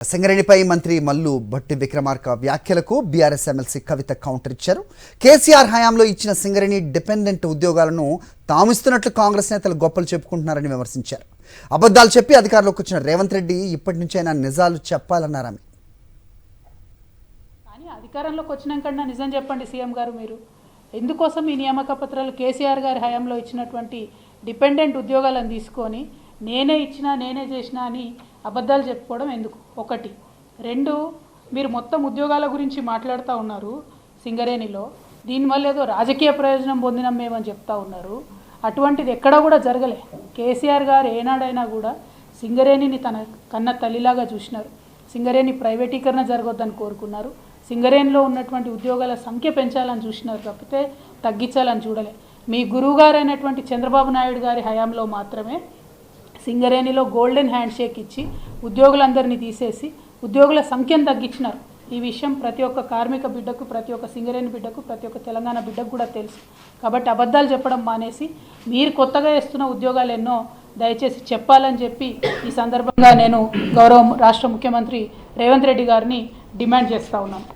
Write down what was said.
సింగరేణిపై మంత్రి మల్లు భట్టి విక్రమార్క వ్యాఖ్యలకు BRS MLC కవిత counter ఇచ్చారు. కేసీఆర్ హయాంలో ఇచ్చిన సింగరేణి డిపెండెంట్ ఉద్యోగాలను తామిస్తున్నట్లు కాంగ్రెస్ నేతలు గొప్పలు చెప్పుకుంటున్నారని విమర్శించారు. అబద్ధాలు చెప్పి అధికారంలోకి వచ్చిన రేవంత్ రెడ్డి ఇప్పటి నుంచైనా నిజాలు చెప్పాలన్నారు ఆమె. కానీ అధికారంలోకి వచ్చినాకన్నా నిజం చెప్పండి సీఎం గారు, మీరు ఎందుకోసం ఈ నియామక పత్రాలు కేసీఆర్ గారి హయాంలో ఇచ్చినటువంటి డిపెండెంట్ ఉద్యోగాలను తీసుకొని నేనే ఇచ్చినా నేనే చేసినా అని అబద్ధాలు చెప్పుకోవడం ఎందుకు? ఒకటి. రెండు, మీరు మొత్తం ఉద్యోగాల గురించి మాట్లాడుతూ ఉన్నారు సింగరేణిలో, దీనివల్ల ఏదో రాజకీయ ప్రయోజనం పొందినాం మేమని చెప్తా ఉన్నారు. అటువంటిది ఎక్కడా కూడా జరగలే. కేసీఆర్ గారు ఏనాడైనా కూడా సింగరేణిని తన కన్న తల్లిలాగా చూసినారు. సింగరేణి ప్రైవేటీకరణ జరగొద్దని కోరుకున్నారు. సింగరేణిలో ఉన్నటువంటి ఉద్యోగాల సంఖ్య పెంచాలని చూసినారు తప్పితే తగ్గించాలని చూడలే. మీ గురువుగారైనటువంటి చంద్రబాబు నాయుడు గారి హయాంలో మాత్రమే సింగరేణిలో గోల్డెన్ హ్యాండ్ షేక్ ఇచ్చి ఉద్యోగులందరినీ తీసేసి ఉద్యోగుల సంఖ్యను తగ్గించినారు. ఈ విషయం ప్రతి ఒక్క కార్మిక బిడ్డకు, ప్రతి ఒక్క సింగరేణి బిడ్డకు, ప్రతి ఒక్క తెలంగాణ బిడ్డకు కూడా తెలుసు. కాబట్టి అబద్ధాలు చెప్పడం మానేసి మీరు కొత్తగా వేస్తున్న ఉద్యోగాలు ఎన్నో దయచేసి చెప్పాలని చెప్పి ఈ సందర్భంగా నేను గౌరవ రాష్ట్ర ముఖ్యమంత్రి రేవంత్ రెడ్డి గారిని డిమాండ్ చేస్తూ ఉన్నాను.